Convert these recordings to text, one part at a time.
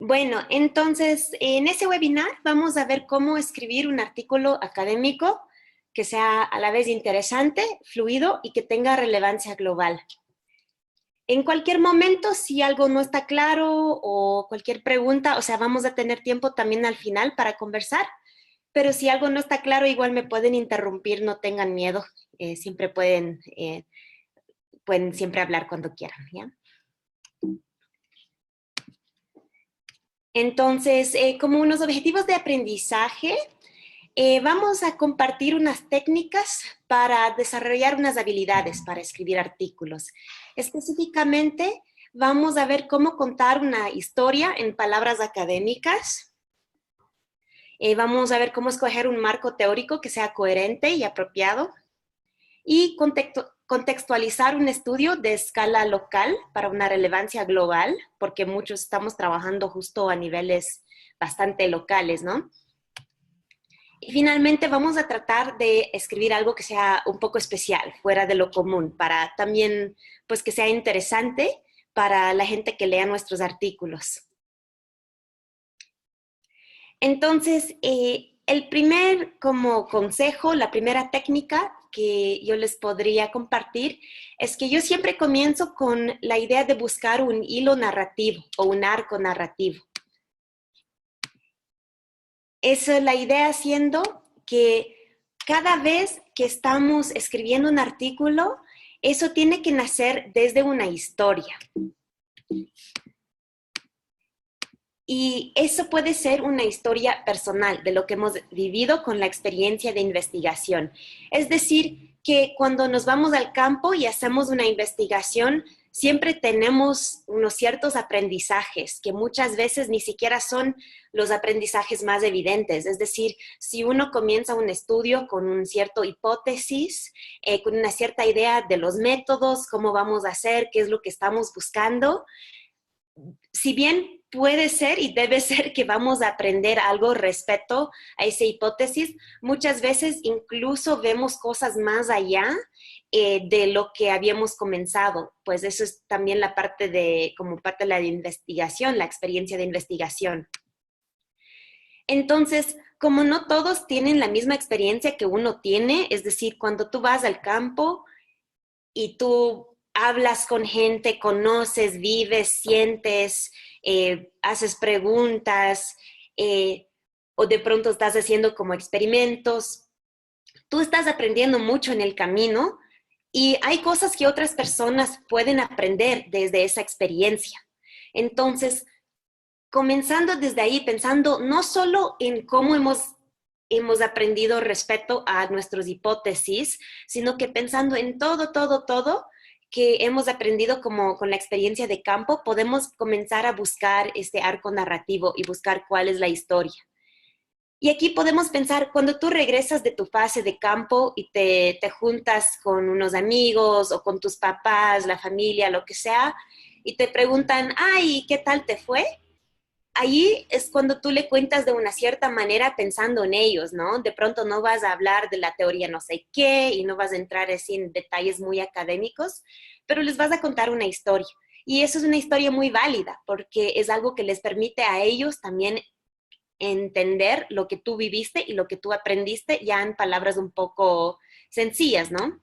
Bueno, entonces, en ese webinar vamos a ver cómo escribir un artículo académico que sea a la vez interesante, fluido y que tenga relevancia global. En cualquier momento, si algo no está claro o cualquier pregunta, o sea, vamos a tener tiempo también al final para conversar, pero si algo no está claro, igual me pueden interrumpir, no tengan miedo, siempre pueden siempre hablar cuando quieran, ¿ya? Entonces, como unos objetivos de aprendizaje, vamos a compartir unas técnicas para desarrollar unas habilidades para escribir artículos. Específicamente, vamos a ver cómo contar una historia en palabras académicas. Vamos a ver cómo escoger un marco teórico que sea coherente y apropiado. Y contextualizar un estudio de escala local para una relevancia global, porque muchos estamos trabajando justo a niveles bastante locales, ¿no? Y finalmente vamos a tratar de escribir algo que sea un poco especial, fuera de lo común, para también, pues, que sea interesante para la gente que lea nuestros artículos. Entonces, el primer como consejo, la primera técnica que yo les podría compartir es que yo siempre comienzo con la idea de buscar un hilo narrativo o un arco narrativo. Esa es la idea, siendo que cada vez que estamos escribiendo un artículo, eso tiene que nacer desde una historia. Y eso puede ser una historia personal de lo que hemos vivido con la experiencia de investigación. Es decir, que cuando nos vamos al campo y hacemos una investigación, siempre tenemos unos ciertos aprendizajes que muchas veces ni siquiera son los aprendizajes más evidentes. Es decir, si uno comienza un estudio con un cierto hipótesis, con una cierta idea de los métodos, cómo vamos a hacer, qué es lo que estamos buscando, si bien puede ser y debe ser que vamos a aprender algo respecto a esa hipótesis, muchas veces incluso vemos cosas más allá de lo que habíamos comenzado. Pues eso es también la parte como parte de la investigación, la experiencia de investigación. Entonces, como no todos tienen la misma experiencia que uno tiene, es decir, cuando tú vas al campo y tú hablas con gente, conoces, vives, sientes, haces preguntas, o de pronto estás haciendo como experimentos, tú estás aprendiendo mucho en el camino y hay cosas que otras personas pueden aprender desde esa experiencia. Entonces, comenzando desde ahí, pensando no solo en cómo hemos aprendido respecto a nuestras hipótesis, sino que pensando en todo que hemos aprendido como con la experiencia de campo, podemos comenzar a buscar este arco narrativo y buscar cuál es la historia. Y aquí podemos pensar, cuando tú regresas de tu fase de campo y te juntas con unos amigos o con tus papás, la familia, lo que sea, y te preguntan, ay, ¿qué tal te fue? Ahí es cuando tú le cuentas de una cierta manera pensando en ellos, ¿no? De pronto no vas a hablar de la teoría no sé qué y no vas a entrar así en detalles muy académicos, pero les vas a contar una historia. Y eso es una historia muy válida porque es algo que les permite a ellos también entender lo que tú viviste y lo que tú aprendiste ya en palabras un poco sencillas, ¿no?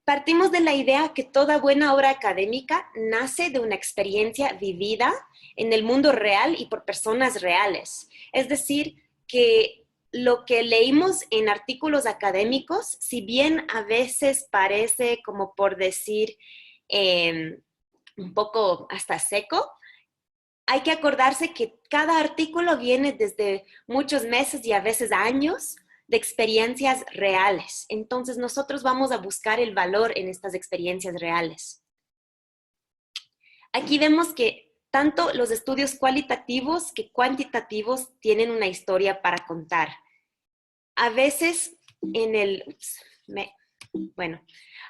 Partimos de la idea que toda buena obra académica nace de una experiencia vivida en el mundo real y por personas reales. Es decir, que lo que leímos en artículos académicos, si bien a veces parece como por decir un poco hasta seco, hay que acordarse que cada artículo viene desde muchos meses y a veces años de experiencias reales. Entonces nosotros vamos a buscar el valor en estas experiencias reales. Aquí vemos que tanto los estudios cualitativos que cuantitativos tienen una historia para contar. A veces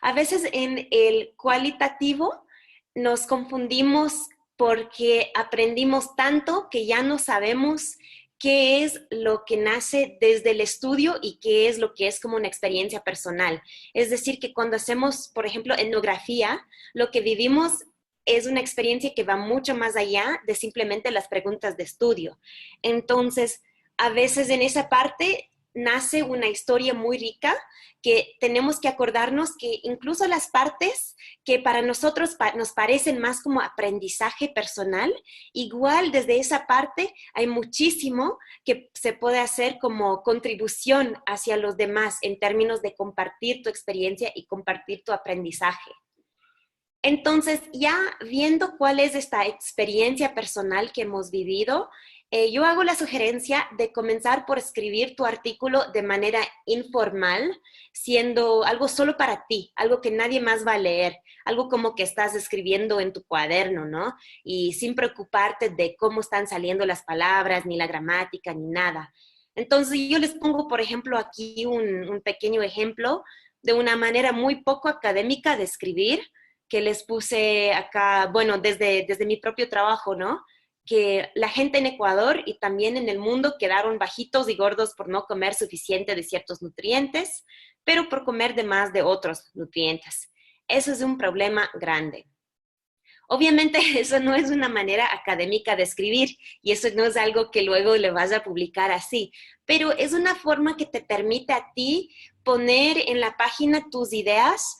a veces en el cualitativo nos confundimos porque aprendimos tanto que ya no sabemos qué es lo que nace desde el estudio y qué es lo que es como una experiencia personal. Es decir, que cuando hacemos, por ejemplo, etnografía, lo que vivimos es una experiencia que va mucho más allá de simplemente las preguntas de estudio. Entonces, a veces en esa parte nace una historia muy rica que tenemos que acordarnos que incluso las partes que para nosotros nos parecen más como aprendizaje personal, igual desde esa parte hay muchísimo que se puede hacer como contribución hacia los demás en términos de compartir tu experiencia y compartir tu aprendizaje. Entonces, ya viendo cuál es esta experiencia personal que hemos vivido, yo hago la sugerencia de comenzar por escribir tu artículo de manera informal, siendo algo solo para ti, algo que nadie más va a leer, algo como que estás escribiendo en tu cuaderno, ¿no? Y sin preocuparte de cómo están saliendo las palabras, ni la gramática, ni nada. Entonces, yo les pongo, por ejemplo, aquí un pequeño ejemplo de una manera muy poco académica de escribir que les puse acá, bueno, desde mi propio trabajo, ¿no? Que la gente en Ecuador y también en el mundo quedaron bajitos y gordos por no comer suficiente de ciertos nutrientes, pero por comer de más de otros nutrientes. Eso es un problema grande. Obviamente eso no es una manera académica de escribir y eso no es algo que luego le vas a publicar así, pero es una forma que te permite a ti poner en la página tus ideas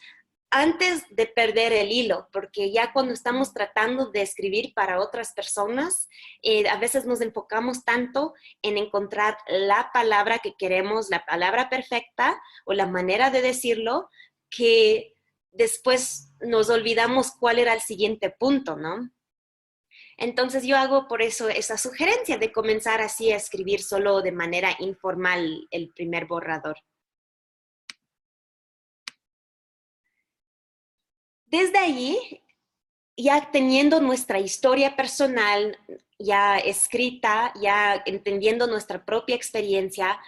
antes de perder el hilo, porque ya cuando estamos tratando de escribir para otras personas, a veces nos enfocamos tanto en encontrar la palabra que queremos, la palabra perfecta o la manera de decirlo, que después nos olvidamos cuál era el siguiente punto, ¿no? Entonces yo hago por eso esa sugerencia de comenzar así a escribir solo de manera informal el primer borrador. Desde allí, ya teniendo nuestra historia personal ya escrita, ya entendiendo nuestra propia experiencia,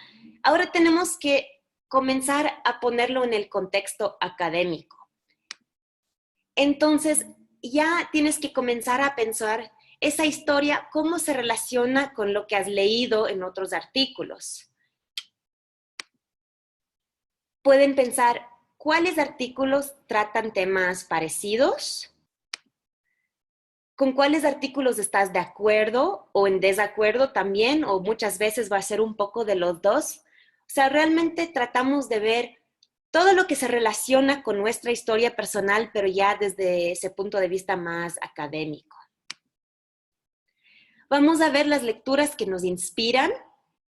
ahora tenemos que comenzar a ponerlo en el contexto académico. Entonces, ya tienes que comenzar a pensar esa historia, cómo se relaciona con lo que has leído en otros artículos. Pueden pensar, ¿cuáles artículos tratan temas parecidos? ¿Con cuáles artículos estás de acuerdo o en desacuerdo también? O muchas veces va a ser un poco de los dos. O sea, realmente tratamos de ver todo lo que se relaciona con nuestra historia personal, pero ya desde ese punto de vista más académico. Vamos a ver las lecturas que nos inspiran,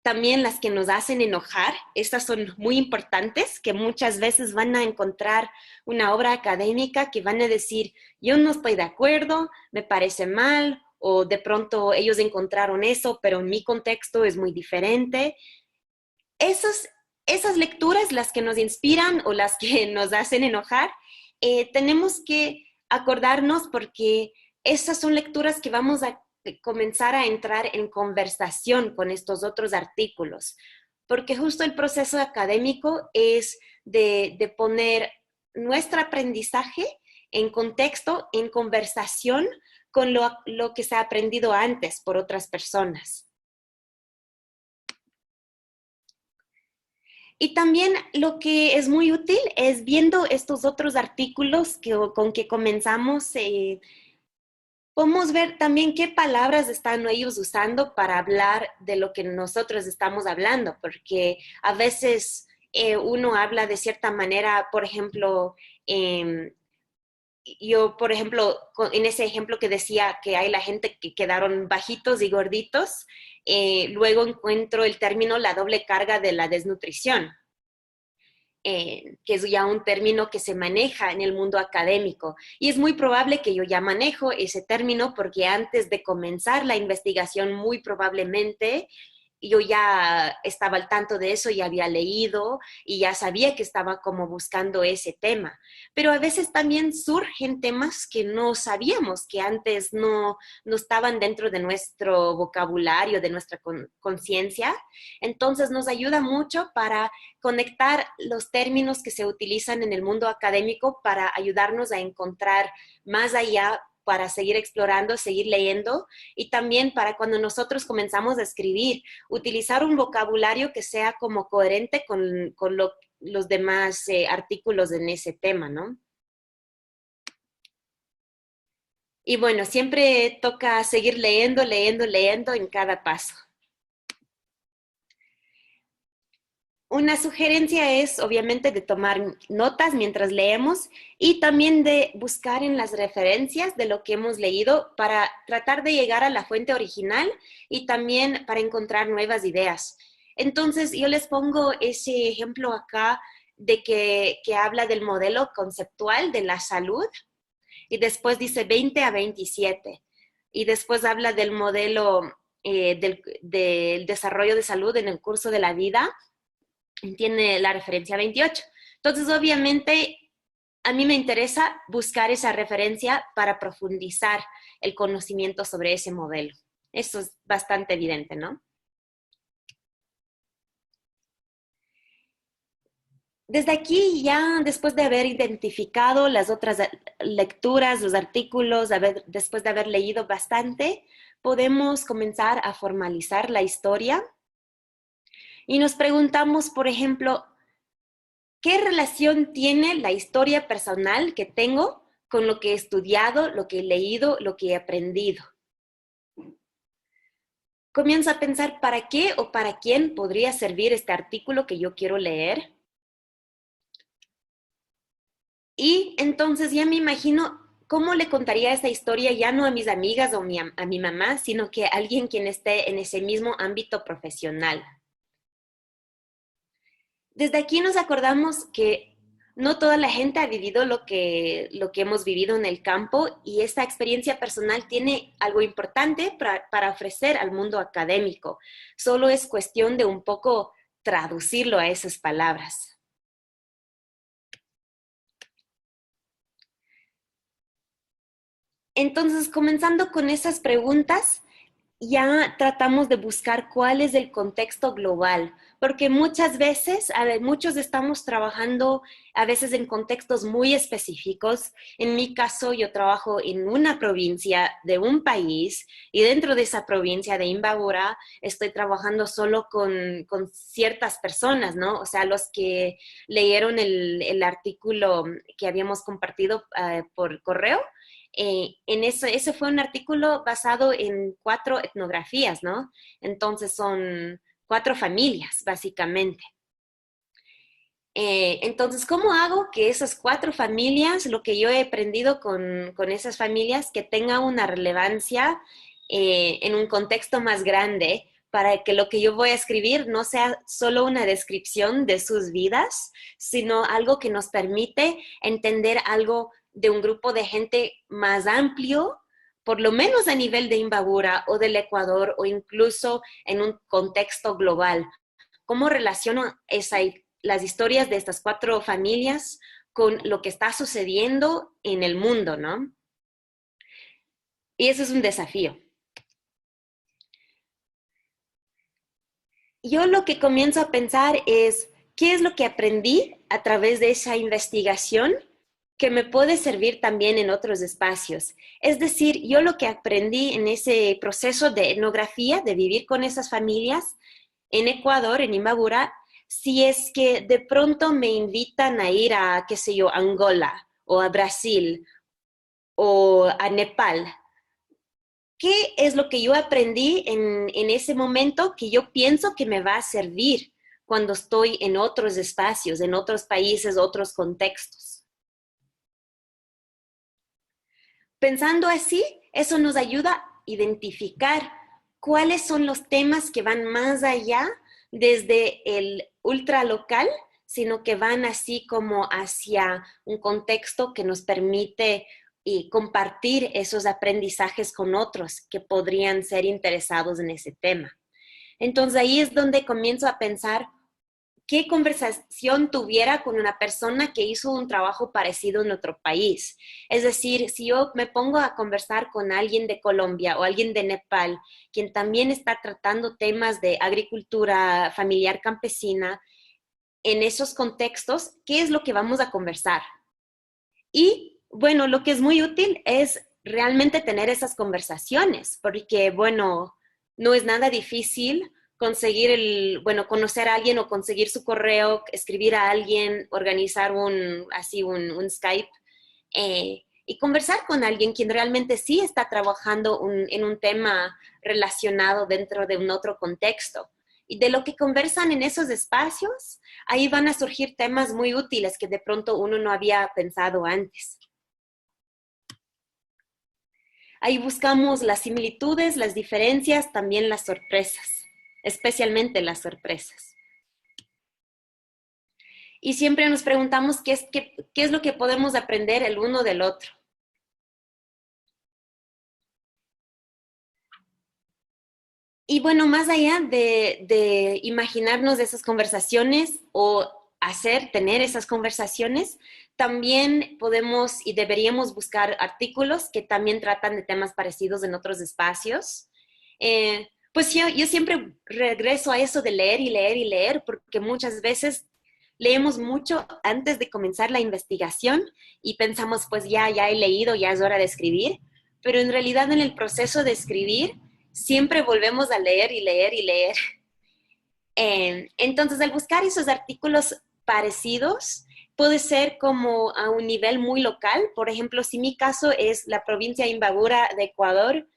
también las que nos hacen enojar. Estas son muy importantes, que muchas veces van a encontrar una obra académica que van a decir, yo no estoy de acuerdo, me parece mal, o de pronto ellos encontraron eso, pero en mi contexto es muy diferente. Esas lecturas, las que nos inspiran o las que nos hacen enojar, tenemos que acordarnos porque esas son lecturas que vamos a comenzar a entrar en conversación con estos otros artículos, porque justo el proceso académico es de poner nuestro aprendizaje en contexto, en conversación con lo que se ha aprendido antes por otras personas. Y también lo que es muy útil es viendo estos otros artículos con que comenzamos, podemos ver también qué palabras están ellos usando para hablar de lo que nosotros estamos hablando, porque a veces uno habla de cierta manera, por ejemplo, yo, por ejemplo, en ese ejemplo que decía que hay la gente que quedaron bajitos y gorditos, luego encuentro el término la doble carga de la desnutrición. Que es ya un término que se maneja en el mundo académico. Y es muy probable que yo ya manejo ese término porque antes de comenzar la investigación, muy probablemente yo ya estaba al tanto de eso, ya había leído y ya sabía que estaba como buscando ese tema. Pero a veces también surgen temas que no sabíamos, que antes no estaban dentro de nuestro vocabulario, de nuestra conciencia. Entonces nos ayuda mucho para conectar los términos que se utilizan en el mundo académico para ayudarnos a encontrar más allá, para seguir explorando, seguir leyendo y también para cuando nosotros comenzamos a escribir, utilizar un vocabulario que sea como coherente con los demás artículos en ese tema, ¿no? Y bueno, siempre toca seguir leyendo, leyendo, leyendo en cada paso. Una sugerencia es obviamente de tomar notas mientras leemos y también de buscar en las referencias de lo que hemos leído para tratar de llegar a la fuente original y también para encontrar nuevas ideas. Entonces, yo les pongo ese ejemplo acá de que habla del modelo conceptual de la salud y después dice 20 a 27 y después habla del modelo del desarrollo de salud en el curso de la vida, tiene la referencia 28. Entonces, obviamente, a mí me interesa buscar esa referencia para profundizar el conocimiento sobre ese modelo. Eso es bastante evidente, ¿no? Desde aquí ya, después de haber identificado las otras lecturas, los artículos, después de haber leído bastante, podemos comenzar a formalizar la historia y nos preguntamos, por ejemplo, ¿qué relación tiene la historia personal que tengo con lo que he estudiado, lo que he leído, lo que he aprendido? Comienzo a pensar para qué o para quién podría servir este artículo que yo quiero leer. Y entonces ya me imagino cómo le contaría esta historia ya no a mis amigas o a mi mamá, sino que a alguien quien esté en ese mismo ámbito profesional. Desde aquí nos acordamos que no toda la gente ha vivido lo que hemos vivido en el campo y esta experiencia personal tiene algo importante para ofrecer al mundo académico. Solo es cuestión de un poco traducirlo a esas palabras. Entonces, comenzando con esas preguntas, ya tratamos de buscar cuál es el contexto global, porque muchas veces, muchos estamos trabajando a veces en contextos muy específicos. En mi caso, yo trabajo en una provincia de un país y dentro de esa provincia de Imbabura estoy trabajando solo con ciertas personas, ¿no? O sea, los que leyeron el artículo que habíamos compartido por correo, en eso, ese fue un artículo basado en 4 etnografías, ¿no? Entonces son 4 familias, básicamente. Entonces, ¿cómo hago que esas 4 familias, lo que yo he aprendido con esas familias, que tenga una relevancia en un contexto más grande para que lo que yo voy a escribir no sea solo una descripción de sus vidas, sino algo que nos permite entender algo de un grupo de gente más amplio, por lo menos a nivel de Imbabura o del Ecuador o incluso en un contexto global? ¿Cómo relaciono las historias de estas 4 familias con lo que está sucediendo en el mundo, ¿no? Y eso es un desafío. Yo lo que comienzo a pensar es, ¿qué es lo que aprendí a través de esa investigación que me puede servir también en otros espacios? Es decir, yo lo que aprendí en ese proceso de etnografía, de vivir con esas familias en Ecuador, en Imbabura, si es que de pronto me invitan a ir a, qué sé yo, Angola o a Brasil o a Nepal, ¿qué es lo que yo aprendí en ese momento que yo pienso que me va a servir cuando estoy en otros espacios, en otros países, otros contextos? Pensando así, eso nos ayuda a identificar cuáles son los temas que van más allá desde el ultra local, sino que van así como hacia un contexto que nos permite compartir esos aprendizajes con otros que podrían ser interesados en ese tema. Entonces ahí es donde comienzo a pensar qué conversación tuviera con una persona que hizo un trabajo parecido en otro país. Es decir, si yo me pongo a conversar con alguien de Colombia o alguien de Nepal, quien también está tratando temas de agricultura familiar campesina, en esos contextos, ¿qué es lo que vamos a conversar? Y bueno, lo que es muy útil es realmente tener esas conversaciones, porque bueno, no es nada difícil conseguir bueno, conocer a alguien o conseguir su correo, escribir a alguien, organizar un Skype y conversar con alguien quien realmente sí está trabajando en un tema relacionado dentro de un otro contexto. Y de lo que conversan en esos espacios, ahí van a surgir temas muy útiles que de pronto uno no había pensado antes. Ahí buscamos las similitudes, las diferencias, también las sorpresas, especialmente las sorpresas. Y siempre nos preguntamos qué es lo que podemos aprender el uno del otro. Y bueno, más allá de imaginarnos esas conversaciones o tener esas conversaciones, también podemos y deberíamos buscar artículos que también tratan de temas parecidos en otros espacios. Pues yo siempre regreso a eso de leer y leer y leer, porque muchas veces leemos mucho antes de comenzar la investigación y pensamos, pues ya he leído, ya es hora de escribir, pero en realidad en el proceso de escribir siempre volvemos a leer y leer y leer. Entonces, al buscar esos artículos parecidos, puede ser como a un nivel muy local. Por ejemplo, si mi caso es la provincia de Imbabura de Ecuador,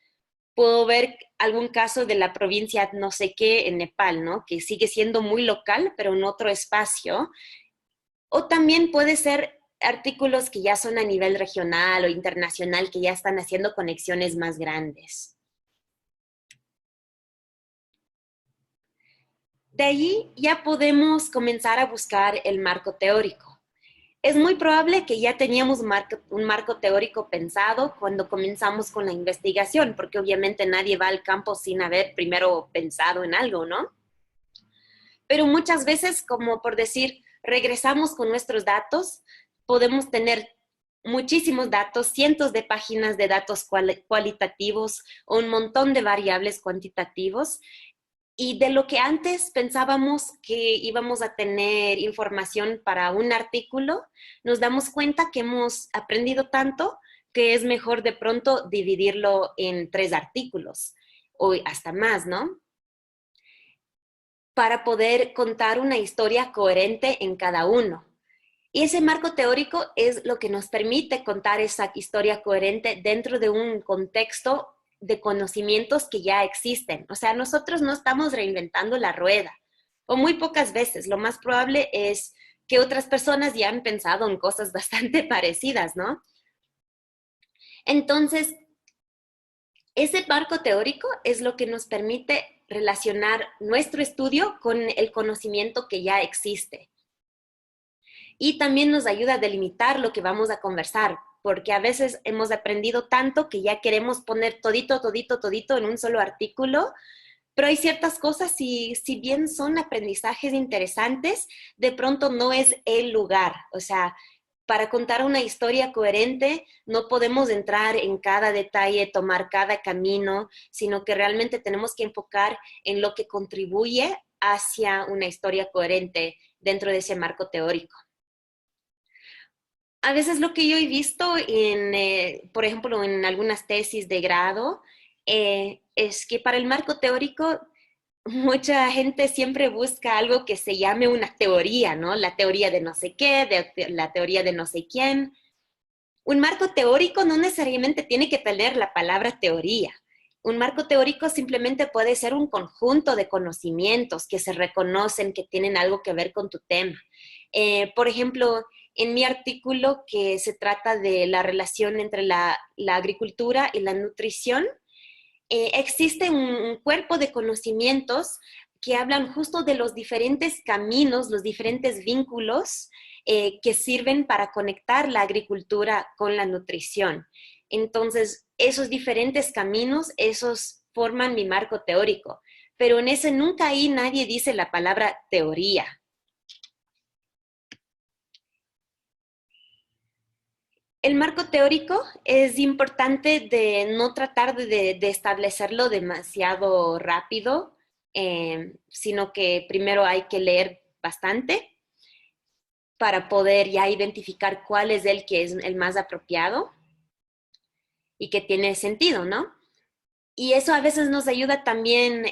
puedo ver algún caso de la provincia no sé qué en Nepal, ¿no? Que sigue siendo muy local, pero en otro espacio. O también puede ser artículos que ya son a nivel regional o internacional, que ya están haciendo conexiones más grandes. De allí ya podemos comenzar a buscar el marco teórico. Es muy probable que ya teníamos un marco teórico pensado cuando comenzamos con la investigación, porque obviamente nadie va al campo sin haber primero pensado en algo, ¿no? Pero muchas veces, como por decir, regresamos con nuestros datos, podemos tener muchísimos datos, cientos de páginas de datos cualitativos o un montón de variables cuantitativos. Y de lo que antes pensábamos que íbamos a tener información para un artículo, nos damos cuenta que hemos aprendido tanto que es mejor de pronto dividirlo en 3 artículos o hasta más, ¿no? Para poder contar una historia coherente en cada uno. Y ese marco teórico es lo que nos permite contar esa historia coherente dentro de un contexto de conocimientos que ya existen. O sea, nosotros no estamos reinventando la rueda, o muy pocas veces. Lo más probable es que otras personas ya han pensado en cosas bastante parecidas, ¿no? Entonces, ese marco teórico es lo que nos permite relacionar nuestro estudio con el conocimiento que ya existe. Y también nos ayuda a delimitar lo que vamos a conversar, porque a veces hemos aprendido tanto que ya queremos poner todito, todito, todito en un solo artículo, pero hay ciertas cosas, si bien son aprendizajes interesantes, de pronto no es el lugar. O sea, para contar una historia coherente no podemos entrar en cada detalle, tomar cada camino, sino que realmente tenemos que enfocar en lo que contribuye hacia una historia coherente dentro de ese marco teórico. A veces lo que yo he visto por ejemplo, en algunas tesis de grado, es que para el marco teórico mucha gente siempre busca algo que se llame una teoría, ¿no? La teoría de no sé qué, la teoría de no sé quién. Un marco teórico no necesariamente tiene que tener la palabra teoría. Un marco teórico simplemente puede ser un conjunto de conocimientos que se reconocen, que tienen algo que ver con tu tema. Por ejemplo, en mi artículo que se trata de la relación entre la agricultura y la nutrición, existe un cuerpo de conocimientos que hablan justo de los diferentes caminos, los diferentes vínculos que sirven para conectar la agricultura con la nutrición. Entonces, esos diferentes caminos, esos forman mi marco teórico, pero en ese nunca ahí nadie dice la palabra teoría. El marco teórico es importante de no tratar de establecerlo demasiado rápido, sino que primero hay que leer bastante para poder ya identificar cuál es el que es el más apropiado y que tiene sentido, ¿no? Y eso a veces nos ayuda también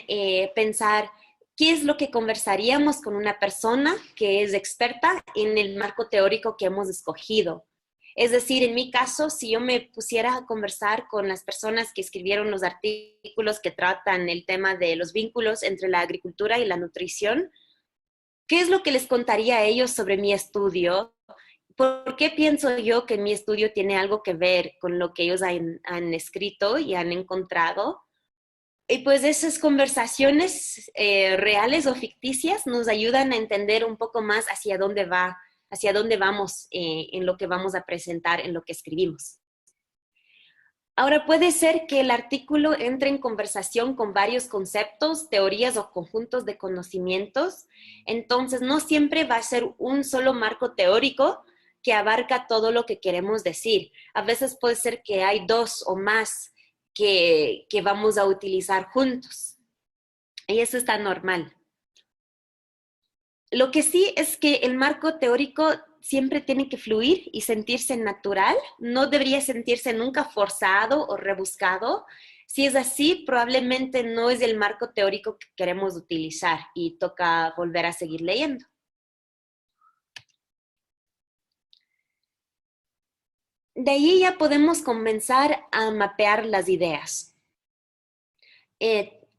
pensar qué es lo que conversaríamos con una persona que es experta en el marco teórico que hemos escogido. Es decir, en mi caso, si yo me pusiera a conversar con las personas que escribieron los artículos que tratan el tema de los vínculos entre la agricultura y la nutrición, ¿qué es lo que les contaría a ellos sobre mi estudio? ¿Por qué pienso yo que mi estudio tiene algo que ver con lo que ellos han escrito y han encontrado? Y pues esas conversaciones reales o ficticias nos ayudan a entender un poco más hacia dónde vamos en lo que vamos a presentar, en lo que escribimos. Ahora puede ser que el artículo entre en conversación con varios conceptos, teorías o conjuntos de conocimientos. Entonces no siempre va a ser un solo marco teórico que abarca todo lo que queremos decir. A veces puede ser que hay dos o más que vamos a utilizar juntos. Y eso está normal. Lo que sí es que el marco teórico siempre tiene que fluir y sentirse natural, no debería sentirse nunca forzado o rebuscado. Si es así, probablemente no es el marco teórico que queremos utilizar y toca volver a seguir leyendo. De ahí ya podemos comenzar a mapear las ideas.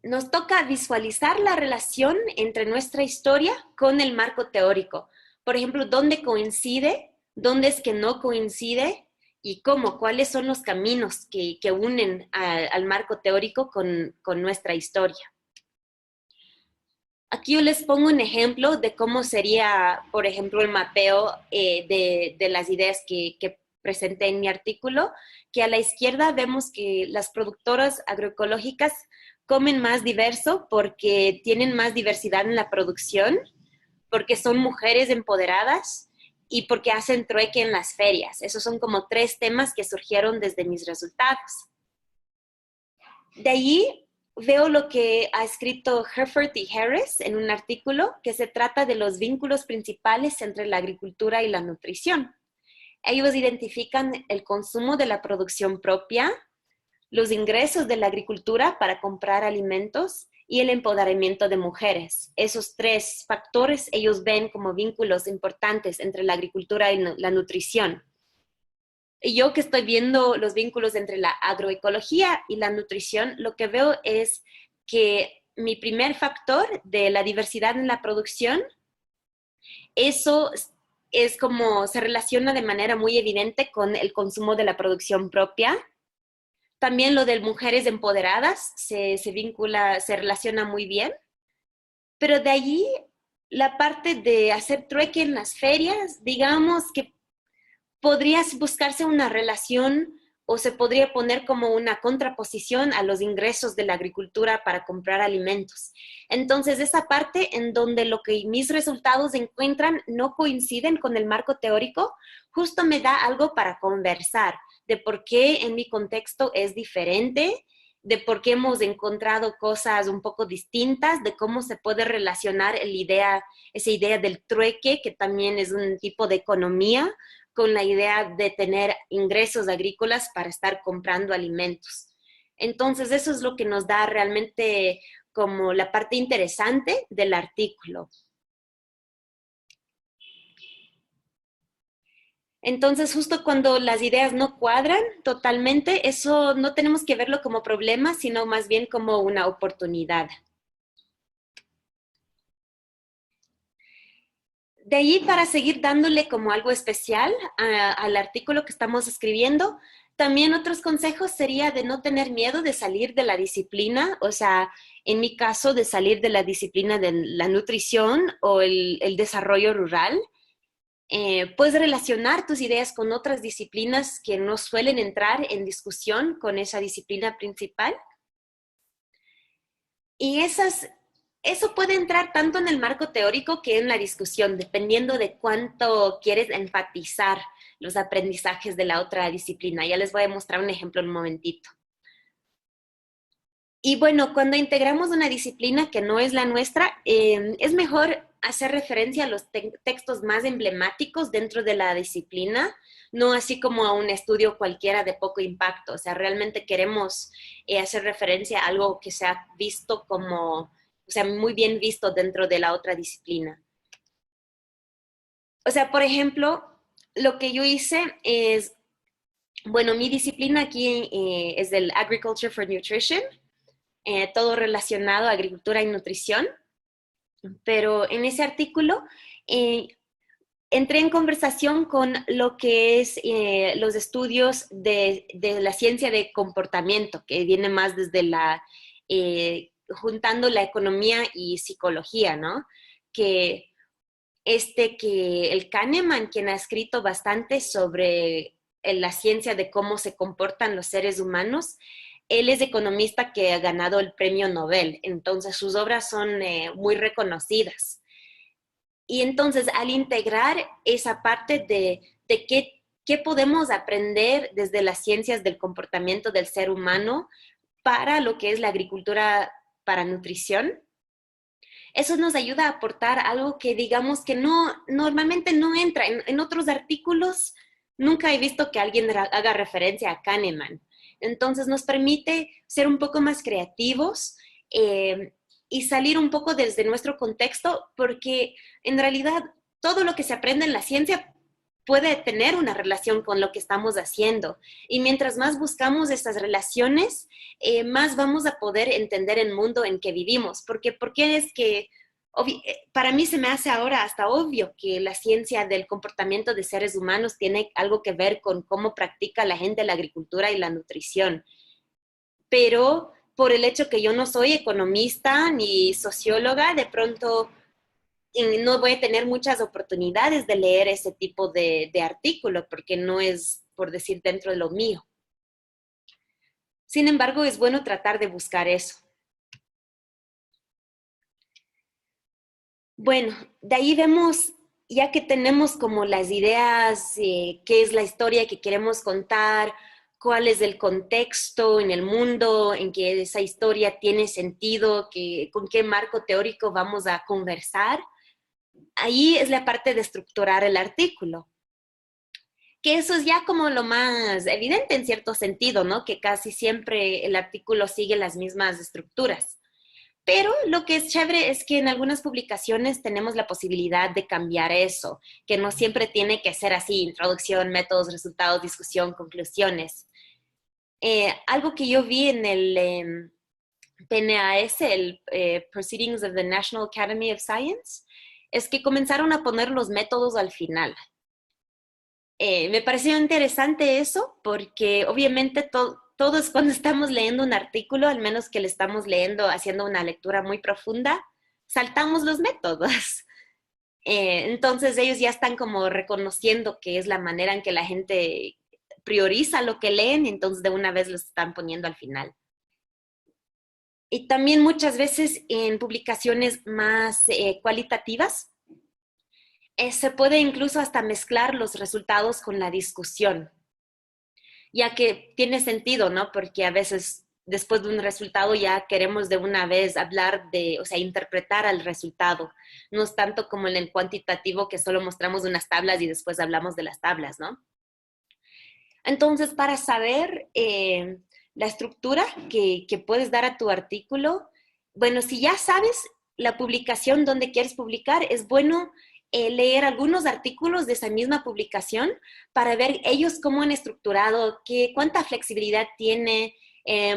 Nos toca visualizar la relación entre nuestra historia con el marco teórico. Por ejemplo, dónde coincide, dónde es que no coincide y cómo, cuáles son los caminos que unen al marco teórico con nuestra historia. Aquí yo les pongo un ejemplo de cómo sería, por ejemplo, el mapeo de las ideas que presenté en mi artículo, que a la izquierda vemos que las productoras agroecológicas comen más diverso porque tienen más diversidad en la producción, porque son mujeres empoderadas y porque hacen trueque en las ferias. Esos son como 3 temas que surgieron desde mis resultados. De allí veo lo que ha escrito Herford y Harris en un artículo que se trata de los vínculos principales entre la agricultura y la nutrición. Ellos identifican el consumo de la producción propia, los ingresos de la agricultura para comprar alimentos y el empoderamiento de mujeres. Esos 3 factores ellos ven como vínculos importantes entre la agricultura y la nutrición. Y yo que estoy viendo los vínculos entre la agroecología y la nutrición, lo que veo es que mi primer factor de la diversidad en la producción, eso es como se relaciona de manera muy evidente con el consumo de la producción propia. También lo de mujeres empoderadas se vincula, se relaciona muy bien. Pero de allí la parte de hacer trueque en las ferias, digamos que podría buscarse una relación o se podría poner como una contraposición a los ingresos de la agricultura para comprar alimentos. Entonces, esa parte en donde lo que mis resultados encuentran no coinciden con el marco teórico, justo me da algo para conversar de por qué en mi contexto es diferente, de por qué hemos encontrado cosas un poco distintas, de cómo se puede relacionar esa idea del trueque, que también es un tipo de economía, con la idea de tener ingresos agrícolas para estar comprando alimentos. Entonces, eso es lo que nos da realmente como la parte interesante del artículo. Entonces, justo cuando las ideas no cuadran totalmente, eso no tenemos que verlo como problema, sino más bien como una oportunidad. De ahí, para seguir dándole como algo especial al artículo que estamos escribiendo, también otros consejos sería de no tener miedo de salir de la disciplina, o sea, en mi caso, de salir de la disciplina de la nutrición o el desarrollo rural. Puedes relacionar tus ideas con otras disciplinas que no suelen entrar en discusión con esa disciplina principal. Y eso puede entrar tanto en el marco teórico que en la discusión, dependiendo de cuánto quieres enfatizar los aprendizajes de la otra disciplina. Ya les voy a mostrar un ejemplo en un momentito. Y bueno, cuando integramos una disciplina que no es la nuestra, es mejor hacer referencia a los textos más emblemáticos dentro de la disciplina, no así como a un estudio cualquiera de poco impacto. O sea, realmente queremos hacer referencia a algo que se ha visto como, o sea, muy bien visto dentro de la otra disciplina. O sea, por ejemplo, lo que yo hice es, bueno, mi disciplina aquí es el Agriculture for Nutrition, todo relacionado a agricultura y nutrición, pero en ese artículo eh, entré en conversación con lo que es los estudios de la ciencia de comportamiento, que viene más desde juntando la economía y psicología, ¿no? Que que el Kahneman, quien ha escrito bastante sobre la ciencia de cómo se comportan los seres humanos, él es economista que ha ganado el premio Nobel, entonces sus obras son muy reconocidas. Y entonces al integrar esa parte de qué podemos aprender desde las ciencias del comportamiento del ser humano para lo que es la agricultura para nutrición, eso nos ayuda a aportar algo que digamos que no, normalmente no entra. En otros artículos nunca he visto que alguien haga referencia a Kahneman. Entonces nos permite ser un poco más creativos y salir un poco desde nuestro contexto, porque en realidad todo lo que se aprende en la ciencia puede tener una relación con lo que estamos haciendo. Y mientras más buscamos estas relaciones, más vamos a poder entender el mundo en que vivimos. Porque es que para mí se me hace ahora hasta obvio que la ciencia del comportamiento de seres humanos tiene algo que ver con cómo practica la gente la agricultura y la nutrición. Pero por el hecho que yo no soy economista ni socióloga, de pronto no voy a tener muchas oportunidades de leer ese tipo de artículo porque no es, por decir, dentro de lo mío. Sin embargo, es bueno tratar de buscar eso. Bueno, de ahí vemos, ya que tenemos como las ideas, qué es la historia que queremos contar, cuál es el contexto en el mundo en que esa historia tiene sentido, con qué marco teórico vamos a conversar. Ahí es la parte de estructurar el artículo, que eso es ya como lo más evidente en cierto sentido, ¿no? Que casi siempre el artículo sigue las mismas estructuras. Pero lo que es chévere es que en algunas publicaciones tenemos la posibilidad de cambiar eso, que no siempre tiene que ser así, introducción, métodos, resultados, discusión, conclusiones. Algo que yo vi en el PNAS, el Proceedings of the National Academy of Science, es que comenzaron a poner los métodos al final. Me pareció interesante eso porque obviamente todos cuando estamos leyendo un artículo, al menos que le estamos leyendo, haciendo una lectura muy profunda, saltamos los métodos. Entonces ellos ya están como reconociendo que es la manera en que la gente prioriza lo que leen y entonces de una vez los están poniendo al final. Y también muchas veces en publicaciones más cualitativas, se puede incluso hasta mezclar los resultados con la discusión, ya que tiene sentido, ¿no? Porque a veces después de un resultado ya queremos de una vez hablar de, o sea, interpretar al resultado. No es tanto como en el cuantitativo que solo mostramos unas tablas y después hablamos de las tablas, ¿no? Entonces, para saber la estructura que puedes dar a tu artículo, bueno, si ya sabes la publicación donde quieres publicar, es bueno leer algunos artículos de esa misma publicación para ver ellos cómo han estructurado, cuánta flexibilidad tiene.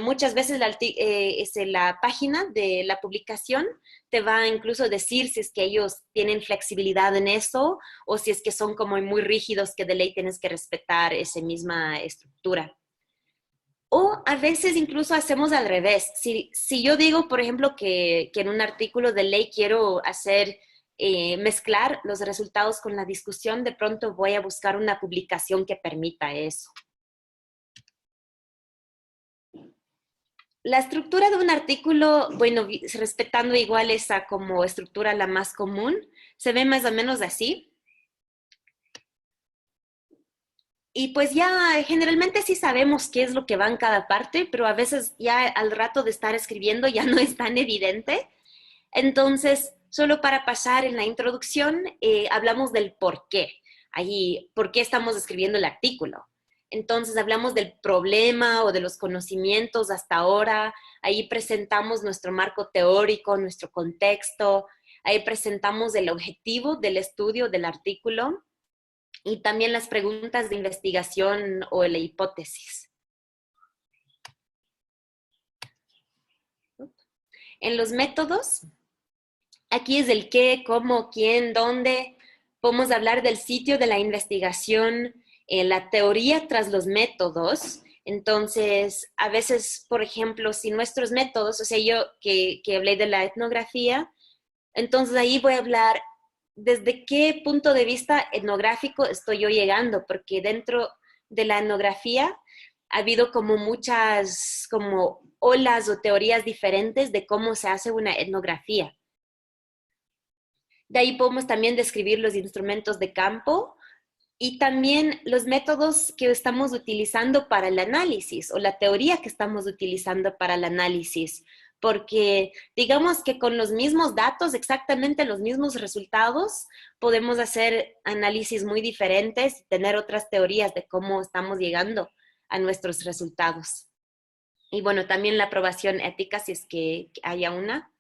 Muchas veces la página de la publicación te va a incluso decir si es que ellos tienen flexibilidad en eso o si es que son como muy rígidos que de ley tienes que respetar esa misma estructura. O a veces incluso hacemos al revés. Si yo digo, por ejemplo, que en un artículo de ley quiero hacer mezclar los resultados con la discusión, de pronto voy a buscar una publicación que permita eso. La estructura de un artículo, bueno, respetando igual esa como estructura la más común, se ve más o menos así. Y pues ya generalmente sí sabemos qué es lo que va en cada parte, pero a veces ya al rato de estar escribiendo ya no es tan evidente. Entonces, solo para pasar en la introducción, hablamos del por qué. Ahí, ¿por qué estamos escribiendo el artículo? Entonces, hablamos del problema o de los conocimientos hasta ahora. Ahí presentamos nuestro marco teórico, nuestro contexto. Ahí presentamos el objetivo del estudio del artículo. y también las preguntas de investigación o la hipótesis. En los métodos, aquí es el qué, cómo, quién, dónde. Podemos hablar del sitio de la investigación, la teoría tras los métodos. Entonces, a veces, por ejemplo, si nuestros métodos, o sea, yo que hablé de la etnografía, entonces ahí voy a hablar desde qué punto de vista etnográfico estoy yo llegando, porque dentro de la etnografía ha habido como muchas como olas o teorías diferentes de cómo se hace una etnografía. De ahí podemos también describir los instrumentos de campo y también los métodos que estamos utilizando para el análisis o la teoría que estamos utilizando para el análisis. Porque digamos que con los mismos datos, exactamente los mismos resultados, podemos hacer análisis muy diferentes y tener otras teorías de cómo estamos llegando a nuestros resultados. Y bueno, también la aprobación ética, si es que haya una.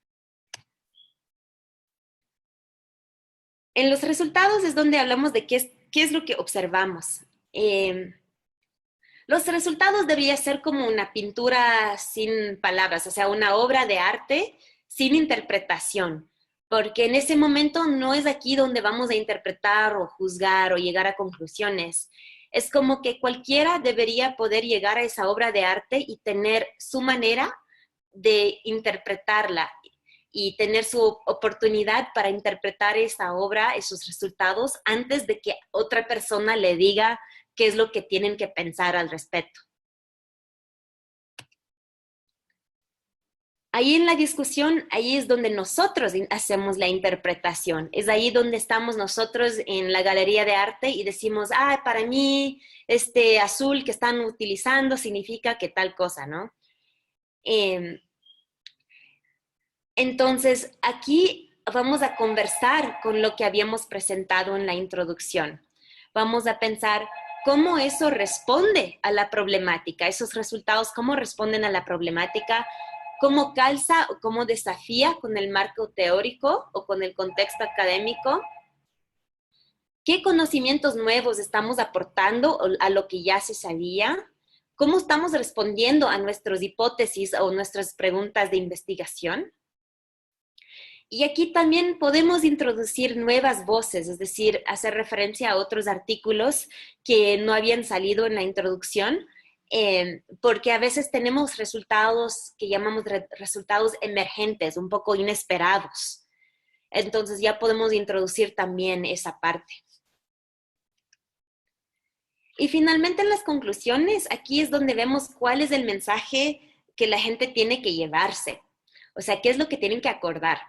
En los resultados es donde hablamos de qué es lo que observamos. Los resultados debería ser como una pintura sin palabras, o sea, una obra de arte sin interpretación, porque en ese momento no es aquí donde vamos a interpretar o juzgar o llegar a conclusiones. Es como que cualquiera debería poder llegar a esa obra de arte y tener su manera de interpretarla y tener su oportunidad para interpretar esa obra, esos resultados, antes de que otra persona le diga qué es lo que tienen que pensar al respecto. Ahí en la discusión, ahí es donde nosotros hacemos la interpretación. Es ahí donde estamos nosotros en la galería de arte y decimos, ah, para mí este azul que están utilizando significa que tal cosa, ¿no? Entonces, aquí vamos a conversar con lo que habíamos presentado en la introducción. Vamos a pensar cómo eso responde a la problemática, esos resultados, cómo responden a la problemática, cómo calza o cómo desafía con el marco teórico o con el contexto académico, qué conocimientos nuevos estamos aportando a lo que ya se sabía, cómo estamos respondiendo a nuestras hipótesis o nuestras preguntas de investigación. Y aquí también podemos introducir nuevas voces, es decir, hacer referencia a otros artículos que no habían salido en la introducción, porque a veces tenemos resultados que llamamos resultados emergentes, un poco inesperados. Entonces ya podemos introducir también esa parte. Y finalmente en las conclusiones, aquí es donde vemos cuál es el mensaje que la gente tiene que llevarse. O sea, qué es lo que tienen que acordar.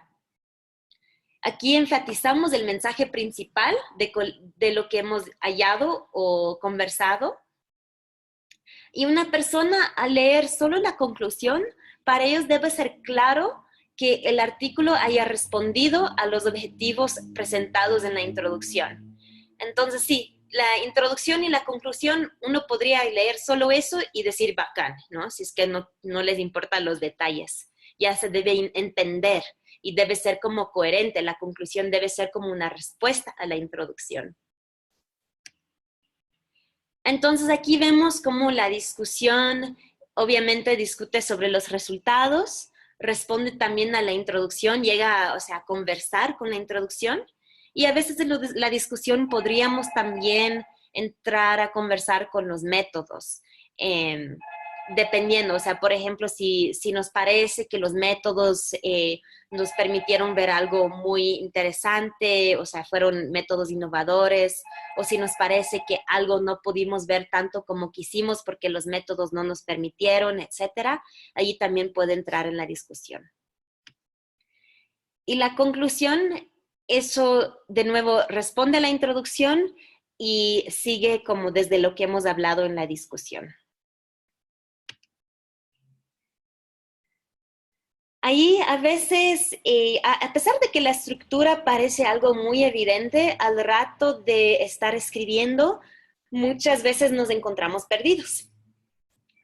Aquí enfatizamos el mensaje principal de lo que hemos hallado o conversado. Y una persona al leer solo la conclusión, para ellos debe ser claro que el artículo haya respondido a los objetivos presentados en la introducción. Entonces, sí, la introducción y la conclusión, uno podría leer solo eso y decir bacán, ¿no? Si es que no les importan los detalles. Ya se debe entender y debe ser como coherente. La conclusión debe ser como una respuesta a la introducción. Entonces aquí vemos cómo la discusión obviamente discute sobre los resultados, responde también a la introducción, llega a conversar con la introducción y a veces en la discusión podríamos también entrar a conversar con los métodos. Dependiendo, o sea, por ejemplo, si nos parece que los métodos nos permitieron ver algo muy interesante, o sea, fueron métodos innovadores, o si nos parece que algo no pudimos ver tanto como quisimos porque los métodos no nos permitieron, etcétera, ahí también puede entrar en la discusión. Y la conclusión, eso de nuevo responde a la introducción y sigue como desde lo que hemos hablado en la discusión. Ahí a veces, a pesar de que la estructura parece algo muy evidente, al rato de estar escribiendo, muchas veces nos encontramos perdidos.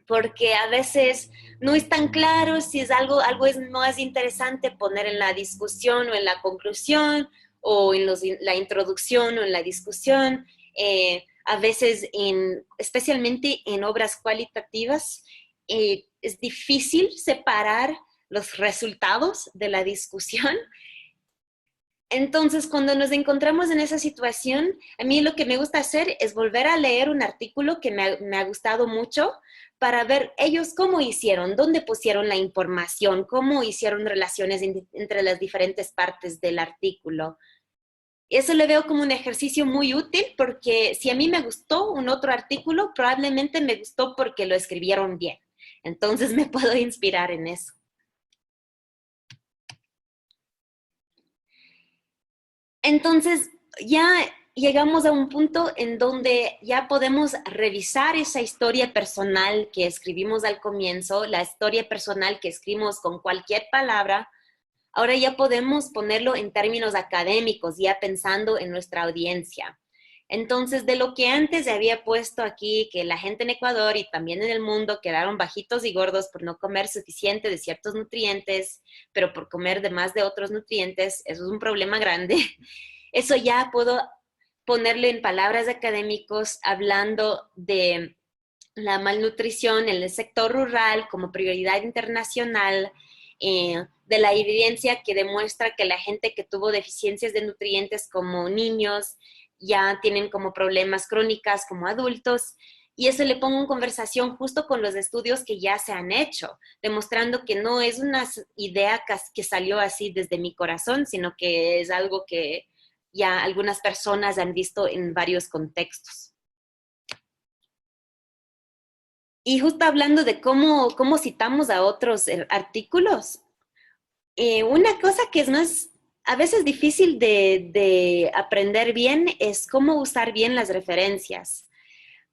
Porque a veces no es tan claro si es algo es más interesante poner en la discusión o en la conclusión, o en la introducción o en la discusión. A veces, especialmente en obras cualitativas, es difícil separar los resultados de la discusión. Entonces, cuando nos encontramos en esa situación, a mí lo que me gusta hacer es volver a leer un artículo que me ha gustado mucho para ver ellos cómo hicieron, dónde pusieron la información, cómo hicieron relaciones entre las diferentes partes del artículo. Eso le veo como un ejercicio muy útil porque si a mí me gustó un otro artículo, probablemente me gustó porque lo escribieron bien. Entonces me puedo inspirar en eso. Entonces, ya llegamos a un punto en donde ya podemos revisar esa historia personal que escribimos al comienzo, la historia personal que escribimos con cualquier palabra. Ahora ya podemos ponerlo en términos académicos, ya pensando en nuestra audiencia. Entonces, de lo que antes había puesto aquí, que la gente en Ecuador y también en el mundo quedaron bajitos y gordos por no comer suficiente de ciertos nutrientes, pero por comer de más de otros nutrientes, eso es un problema grande. Eso ya puedo ponerlo en palabras académicos hablando de la malnutrición en el sector rural como prioridad internacional, de la evidencia que demuestra que la gente que tuvo deficiencias de nutrientes como niños ya tienen como problemas crónicas como adultos. Y eso le pongo en conversación justo con los estudios que ya se han hecho, demostrando que no es una idea que salió así desde mi corazón, sino que es algo que ya algunas personas han visto en varios contextos. Y justo hablando de cómo citamos a otros artículos, una cosa que es más, a veces difícil de aprender bien es cómo usar bien las referencias.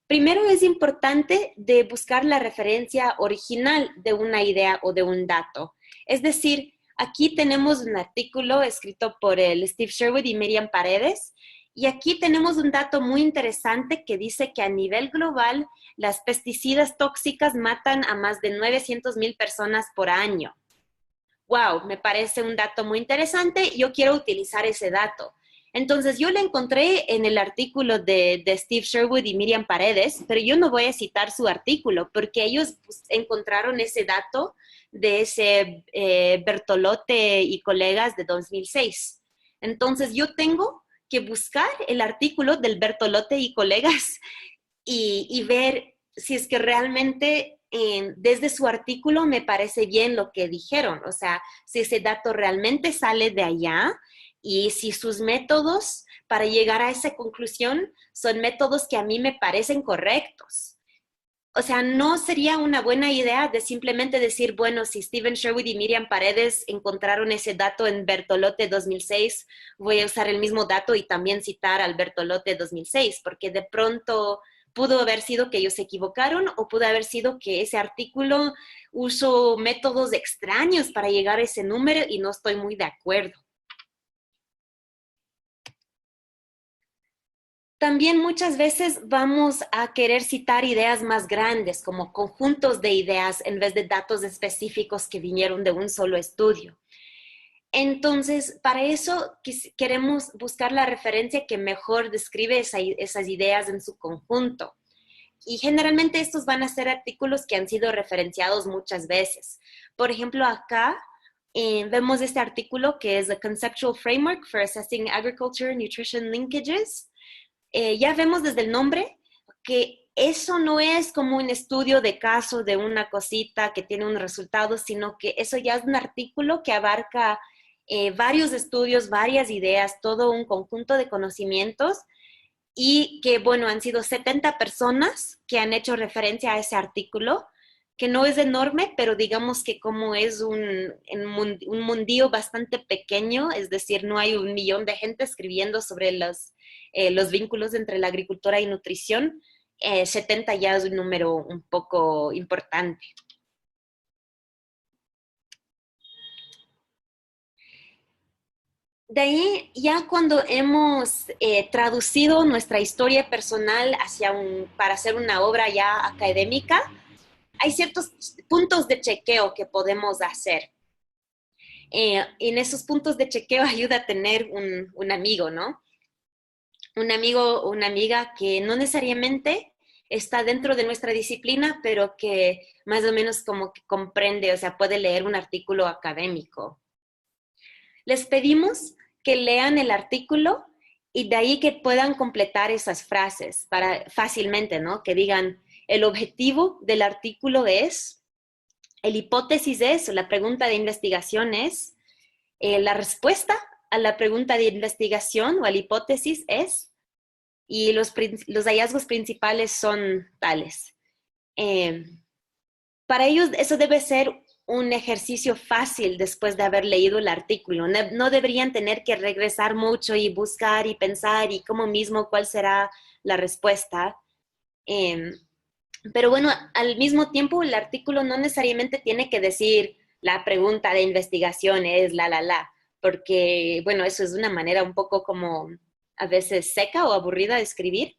Primero es importante de buscar la referencia original de una idea o de un dato. Es decir, aquí tenemos un artículo escrito por el Steve Sherwood y Miriam Paredes, y aquí tenemos un dato muy interesante que dice que a nivel global las pesticidas tóxicas matan a más de 900,000 personas por año. Wow, me parece un dato muy interesante, yo quiero utilizar ese dato. Entonces yo lo encontré en el artículo de Steve Sherwood y Miriam Paredes, pero yo no voy a citar su artículo porque ellos pues, encontraron ese dato de ese Bertolotte y colegas de 2006. Entonces yo tengo que buscar el artículo del Bertolotte y colegas y ver si es que realmente desde su artículo me parece bien lo que dijeron, o sea, si ese dato realmente sale de allá y si sus métodos para llegar a esa conclusión son métodos que a mí me parecen correctos. O sea, no sería una buena idea de simplemente decir, bueno, si Stephen Sherwood y Miriam Paredes encontraron ese dato en Bertolotte 2006, voy a usar el mismo dato y también citar al Bertolotte 2006, porque de pronto pudo haber sido que ellos se equivocaron o pudo haber sido que ese artículo usó métodos extraños para llegar a ese número y no estoy muy de acuerdo. También muchas veces vamos a querer citar ideas más grandes, como conjuntos de ideas, en vez de datos específicos que vinieron de un solo estudio. Entonces, para eso queremos buscar la referencia que mejor describe esas ideas en su conjunto. Y generalmente estos van a ser artículos que han sido referenciados muchas veces. Por ejemplo, acá vemos este artículo que es The Conceptual Framework for Assessing Agriculture Nutrition Linkages. Ya vemos desde el nombre que eso no es como un estudio de caso de una cosita que tiene un resultado, sino que eso ya es un artículo que abarca varios estudios, varias ideas, todo un conjunto de conocimientos y que, bueno, han sido 70 personas que han hecho referencia a ese artículo, que no es enorme, pero digamos que como es un mundillo bastante pequeño, es decir, no hay 1 millón de gente escribiendo sobre los vínculos entre la agricultura y nutrición, 70 ya es un número un poco importante. De ahí, ya cuando hemos traducido nuestra historia personal para hacer una obra ya académica, hay ciertos puntos de chequeo que podemos hacer. En esos puntos de chequeo ayuda a tener un amigo, ¿no? un amigo o una amiga que no necesariamente está dentro de nuestra disciplina, pero que más o menos como que comprende, o sea, puede leer un artículo académico. Les pedimos que lean el artículo y de ahí que puedan completar esas frases para fácilmente, ¿no? Que digan, el objetivo del artículo es, el hipótesis es, la pregunta de investigación es, la respuesta a la pregunta de investigación o a la hipótesis es, y los hallazgos principales son tales. Eh, para ellos eso debe ser un ejercicio fácil después de haber leído el artículo. No, no deberían tener que regresar mucho y buscar y pensar y cómo mismo cuál será la respuesta. Eh, pero bueno, al mismo tiempo el artículo no necesariamente tiene que decir la pregunta de investigación es porque bueno, eso es una manera un poco como a veces seca o aburrida de escribir,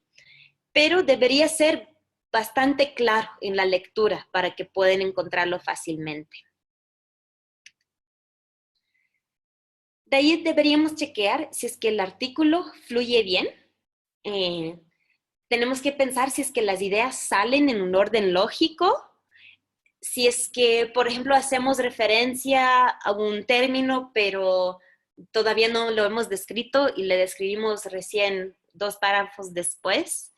pero debería ser bastante claro en la lectura para que puedan encontrarlo fácilmente. De ahí deberíamos chequear si es que el artículo fluye bien. Eh, tenemos que pensar si es que las ideas salen en un orden lógico, si es que, por ejemplo, hacemos referencia a un término, pero todavía no lo hemos descrito y le describimos recién 2 párrafos después.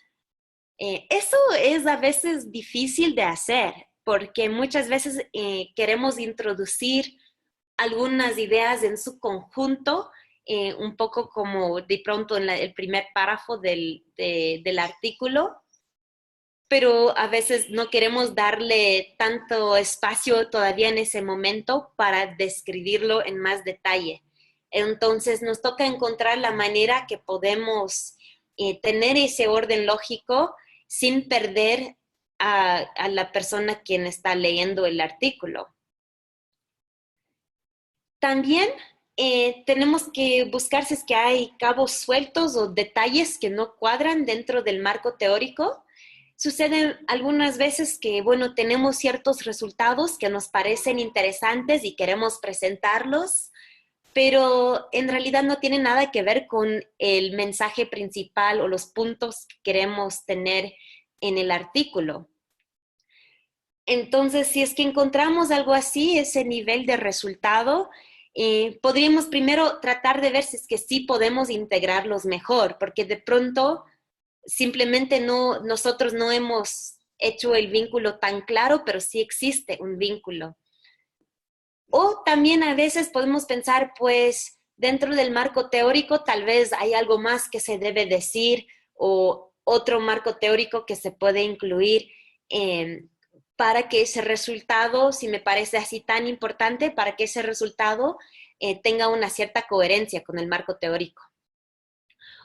Eso es a veces difícil de hacer porque muchas veces queremos introducir algunas ideas en su conjunto, un poco como de pronto en el primer párrafo del artículo, pero a veces no queremos darle tanto espacio todavía en ese momento para describirlo en más detalle. Entonces nos toca encontrar la manera que podemos tener ese orden lógico sin perder a la persona quien está leyendo el artículo. También tenemos que buscar si es que hay cabos sueltos o detalles que no cuadran dentro del marco teórico. Sucede algunas veces que, bueno, tenemos ciertos resultados que nos parecen interesantes y queremos presentarlos, pero en realidad no tiene nada que ver con el mensaje principal o los puntos que queremos tener en el artículo. Entonces, si es que encontramos algo así, ese nivel de resultado, podríamos primero tratar de ver si es que sí podemos integrarlos mejor, porque de pronto simplemente nosotros no hemos hecho el vínculo tan claro, pero sí existe un vínculo. O también a veces podemos pensar, pues, dentro del marco teórico tal vez hay algo más que se debe decir o otro marco teórico que se puede incluir para que ese resultado, si me parece así tan importante, para que ese resultado tenga una cierta coherencia con el marco teórico.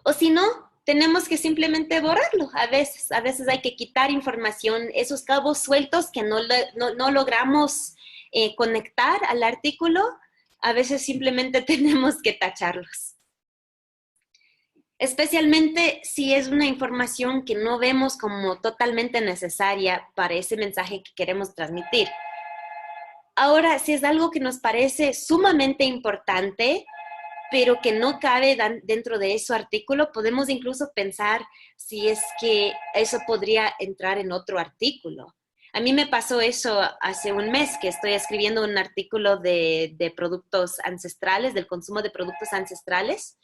O si no, tenemos que simplemente borrarlo. A veces hay que quitar información, esos cabos sueltos que no logramos conectar al artículo, a veces simplemente tenemos que tacharlos. Especialmente si es una información que no vemos como totalmente necesaria para ese mensaje que queremos transmitir. Ahora, si es algo que nos parece sumamente importante, pero que no cabe dentro de ese artículo, podemos incluso pensar si es que eso podría entrar en otro artículo. A mí me pasó eso hace un mes, que estoy escribiendo un artículo de productos ancestrales, del consumo de productos ancestrales.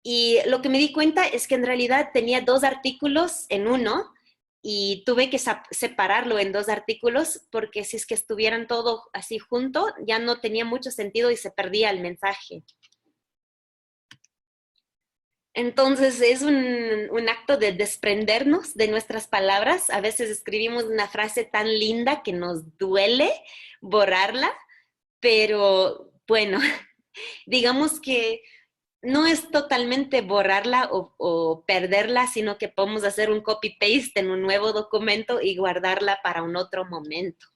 Y lo que me di cuenta es que en realidad tenía 2 artículos en uno y tuve que separarlo en 2 artículos porque si es que estuvieran todo así junto, ya no tenía mucho sentido y se perdía el mensaje. Entonces es un acto de desprendernos de nuestras palabras. A veces escribimos una frase tan linda que nos duele borrarla, pero bueno, digamos que no es totalmente borrarla o perderla, sino que podemos hacer un copy-paste en un nuevo documento y guardarla para un otro momento.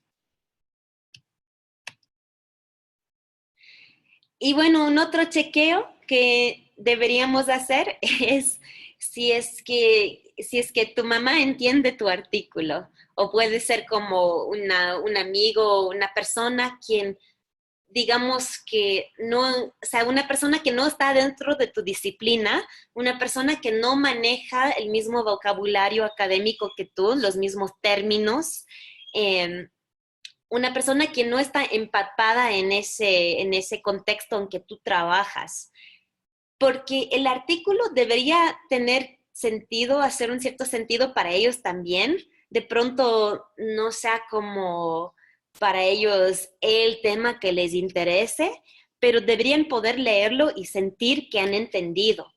Y bueno, un otro chequeo que deberíamos hacer es si es que tu mamá entiende tu artículo o puede ser como un amigo o una persona quien digamos que no, o sea, una persona que no está dentro de tu disciplina, una persona que no maneja el mismo vocabulario académico que tú, los mismos términos, eh, una persona que no está empapada en ese contexto en que tú trabajas. Porque el artículo debería tener sentido, hacer un cierto sentido para ellos también. De pronto no sea como para ellos el tema que les interese, pero deberían poder leerlo y sentir que han entendido.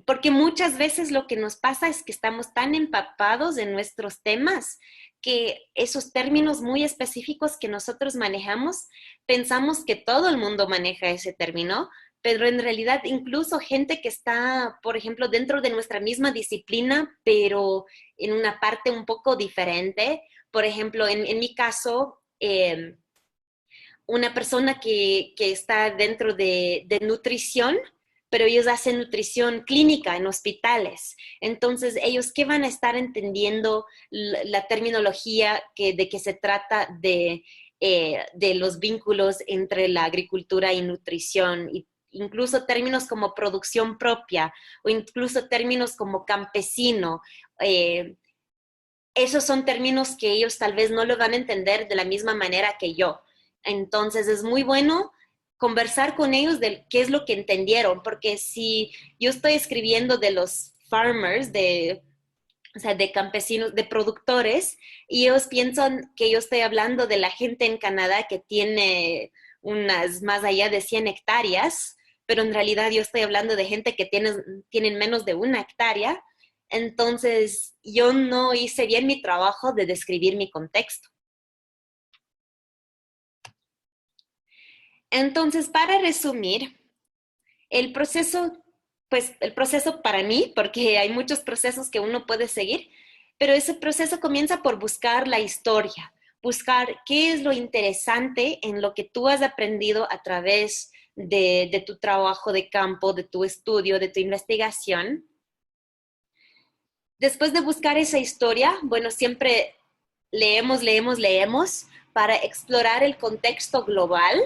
Porque muchas veces lo que nos pasa es que estamos tan empapados en nuestros temas que esos términos muy específicos que nosotros manejamos, pensamos que todo el mundo maneja ese término, pero en realidad incluso gente que está, por ejemplo, dentro de nuestra misma disciplina, pero en una parte un poco diferente. Por ejemplo, en mi caso, una persona que está dentro de nutrición, pero ellos hacen nutrición clínica en hospitales. Entonces, ellos, ¿qué van a estar entendiendo la terminología de que se trata de los vínculos entre la agricultura y nutrición? Y incluso términos como producción propia o incluso términos como campesino. Esos son términos que ellos tal vez no lo van a entender de la misma manera que yo. Entonces es muy bueno conversar con ellos de qué es lo que entendieron, porque si yo estoy escribiendo de los farmers, o sea, de campesinos, de productores, y ellos piensan que yo estoy hablando de la gente en Canadá que tiene unas más allá de 100 hectáreas, pero en realidad yo estoy hablando de gente que tienen menos de 1 hectárea. Entonces, yo no hice bien mi trabajo de describir mi contexto. Entonces, para resumir, el proceso, pues el proceso para mí, porque hay muchos procesos que uno puede seguir, pero ese proceso comienza por buscar la historia, buscar qué es lo interesante en lo que tú has aprendido a través de tu trabajo de campo, de tu estudio, de tu investigación. Después de buscar esa historia, bueno, siempre leemos para explorar el contexto global,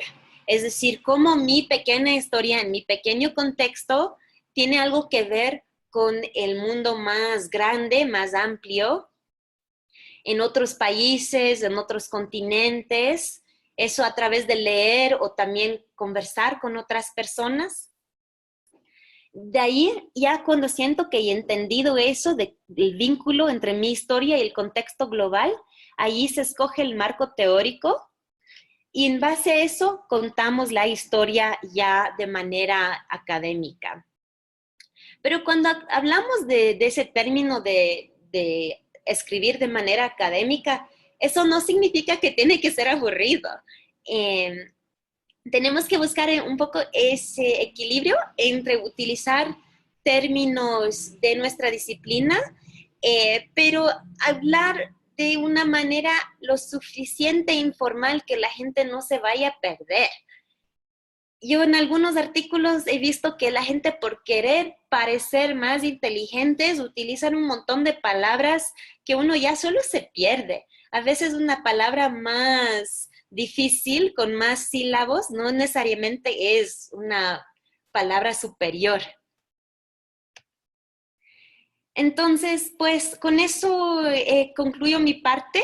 es decir, cómo mi pequeña historia en mi pequeño contexto tiene algo que ver con el mundo más grande, más amplio, en otros países, en otros continentes, eso a través de leer o también conversar con otras personas. De ahí, ya cuando siento que he entendido eso del vínculo entre mi historia y el contexto global, ahí se escoge el marco teórico y en base a eso contamos la historia ya de manera académica. Pero cuando hablamos de ese término de escribir de manera académica, eso no significa que tiene que ser aburrido. Eh, Tenemos que buscar un poco ese equilibrio entre utilizar términos de nuestra disciplina, pero hablar de una manera lo suficiente informal que la gente no se vaya a perder. Yo en algunos artículos he visto que la gente por querer parecer más inteligentes utilizan un montón de palabras que uno ya solo se pierde. A veces una palabra más difícil, con más sílabos, no necesariamente es una palabra superior. Entonces, pues con eso concluyo mi parte.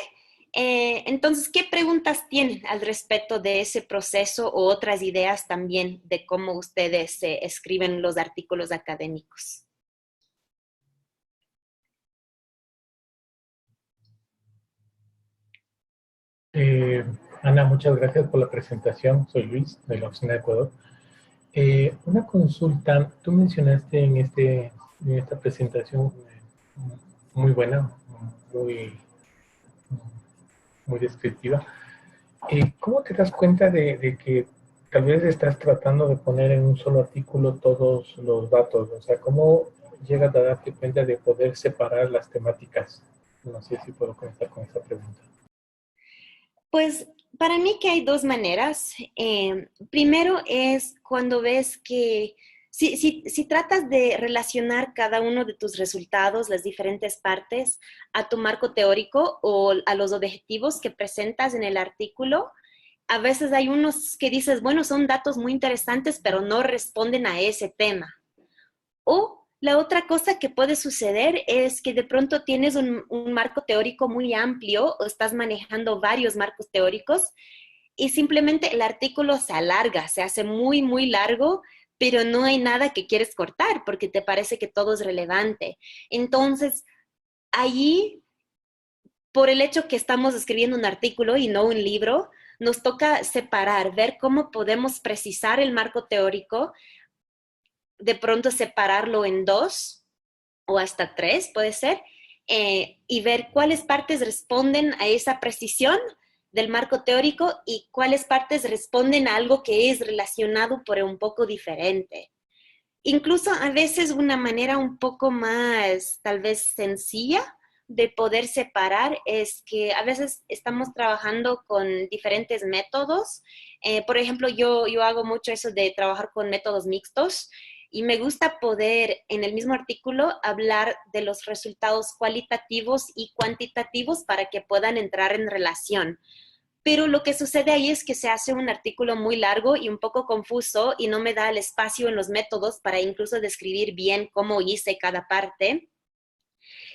Entonces, ¿qué preguntas tienen al respecto de ese proceso o otras ideas también de cómo ustedes escriben los artículos académicos? Eh, Ana, muchas gracias por la presentación. Soy Luis, de la Oficina de Ecuador. Una consulta, tú mencionaste en esta presentación muy buena, muy, muy descriptiva. ¿Cómo te das cuenta de que tal vez estás tratando de poner en un solo artículo todos los datos? O sea, ¿cómo llegas a darte cuenta de poder separar las temáticas? No sé si puedo conectar con esta pregunta. Pues para mí que hay dos maneras. Primero es cuando ves que si tratas de relacionar cada uno de tus resultados, las diferentes partes, a tu marco teórico o a los objetivos que presentas en el artículo, a veces hay unos que dices, bueno, son datos muy interesantes, pero no responden a ese tema. O la otra cosa que puede suceder es que de pronto tienes un marco teórico muy amplio o estás manejando varios marcos teóricos y simplemente el artículo se alarga, se hace muy, muy largo, pero no hay nada que quieres cortar porque te parece que todo es relevante. Entonces, allí, por el hecho que estamos escribiendo un artículo y no un libro, nos toca separar, ver cómo podemos precisar el marco teórico, de pronto separarlo en dos o hasta tres, puede ser, y ver cuáles partes responden a esa precisión del marco teórico y cuáles partes responden a algo que es relacionado pero un poco diferente. Incluso a veces una manera un poco más tal vez sencilla de poder separar es que a veces estamos trabajando con diferentes métodos. Por ejemplo, yo hago mucho eso de trabajar con métodos mixtos y me gusta poder en el mismo artículo hablar de los resultados cualitativos y cuantitativos para que puedan entrar en relación. Pero lo que sucede ahí es que se hace un artículo muy largo y un poco confuso y no me da el espacio en los métodos para incluso describir bien cómo hice cada parte.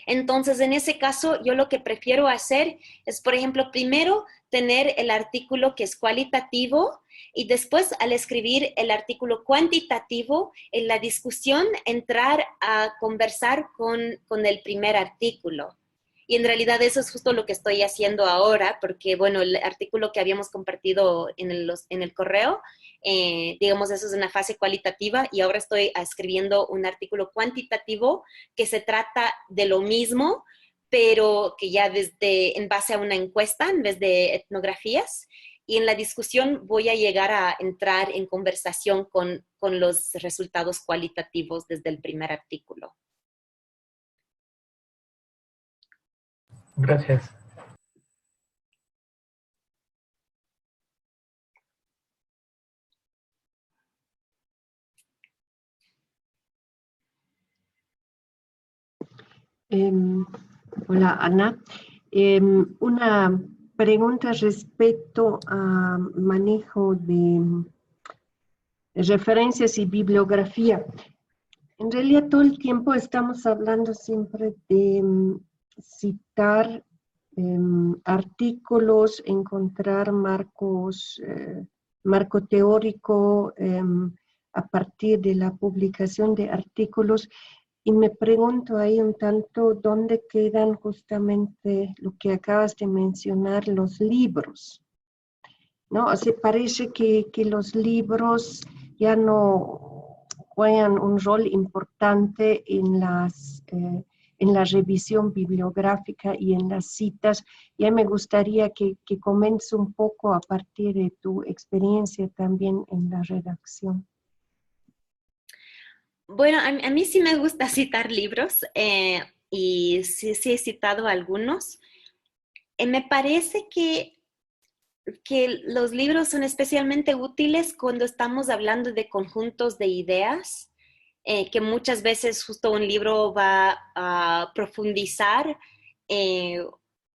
Entonces, en ese caso, yo lo que prefiero hacer es, por ejemplo, primero tener el artículo que es cualitativo y después al escribir el artículo cuantitativo, en la discusión entrar a conversar con el primer artículo. Y en realidad eso es justo lo que estoy haciendo ahora, porque bueno, el artículo que habíamos compartido en el correo, digamos, eso es una fase cualitativa y ahora estoy escribiendo un artículo cuantitativo que se trata de lo mismo, pero que ya en base a una encuesta en vez de etnografías. Y en la discusión voy a llegar a entrar en conversación con los resultados cualitativos desde el primer artículo. Gracias. Hola, Ana. Una pregunta respecto a manejo de referencias y bibliografía. En realidad todo el tiempo estamos hablando siempre de citar artículos, encontrar marco teórico a partir de la publicación de artículos. Y me pregunto ahí un tanto dónde quedan justamente lo que acabas de mencionar, los libros, ¿no? O sea, parece que los libros ya no juegan un rol importante en la revisión bibliográfica y en las citas. Ya me gustaría que comentes un poco a partir de tu experiencia también en la redacción. Bueno, a mí sí me gusta citar libros y sí he citado algunos. Me parece que los libros son especialmente útiles cuando estamos hablando de conjuntos de ideas, que muchas veces justo un libro va a profundizar eh,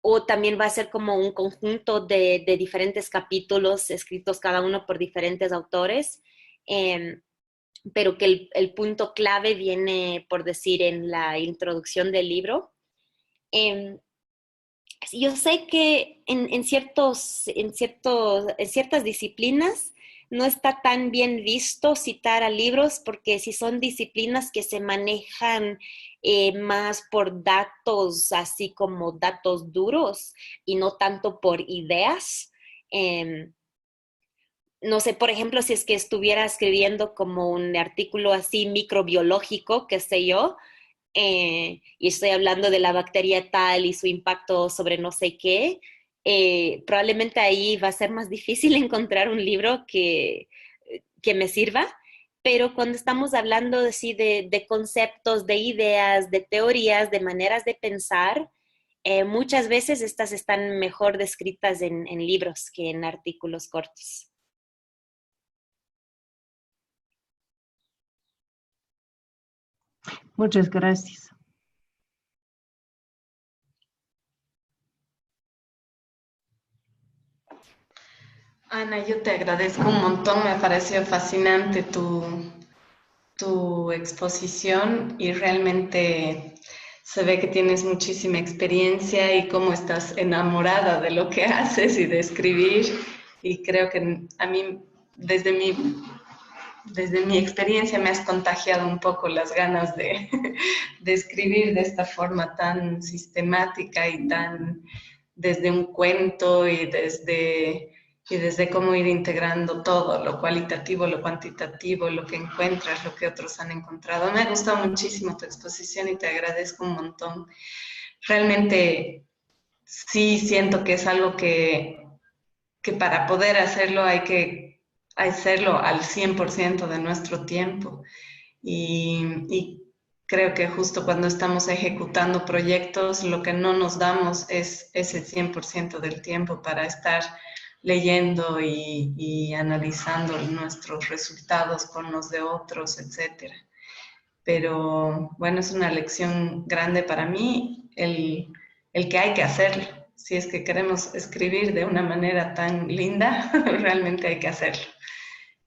o también va a ser como un conjunto de diferentes capítulos escritos cada uno por diferentes autores. Eh, pero que el punto clave viene, por decir, en la introducción del libro. Eh, yo sé que en ciertas disciplinas no está tan bien visto citar a libros porque si son disciplinas que se manejan más por datos, así como datos duros y no tanto por ideas, no sé, por ejemplo, si es que estuviera escribiendo como un artículo así microbiológico, qué sé yo, y estoy hablando de la bacteria tal y su impacto sobre no sé qué, probablemente ahí va a ser más difícil encontrar un libro que me sirva. Pero cuando estamos hablando así de conceptos, de ideas, de teorías, de maneras de pensar, muchas veces estas están mejor descritas en libros que en artículos cortos. Muchas gracias. Ana, yo te agradezco un montón, me pareció fascinante tu exposición y realmente se ve que tienes muchísima experiencia y cómo estás enamorada de lo que haces y de escribir. Y creo que a mí, desde mi experiencia, me has contagiado un poco las ganas de escribir de esta forma tan sistemática y tan desde un cuento y desde cómo ir integrando todo, lo cualitativo, lo cuantitativo, lo que encuentras, lo que otros han encontrado. Me ha gustado muchísimo tu exposición y te agradezco un montón. Realmente sí siento que es algo que para poder hacerlo hay que hacerlo al 100% de nuestro tiempo. Y creo que justo cuando estamos ejecutando proyectos, lo que no nos damos es ese 100% del tiempo para estar leyendo y analizando nuestros resultados con los de otros, etcétera. Pero bueno, es una lección grande para mí el que hay que hacerlo. Si es que queremos escribir de una manera tan linda, realmente hay que hacerlo.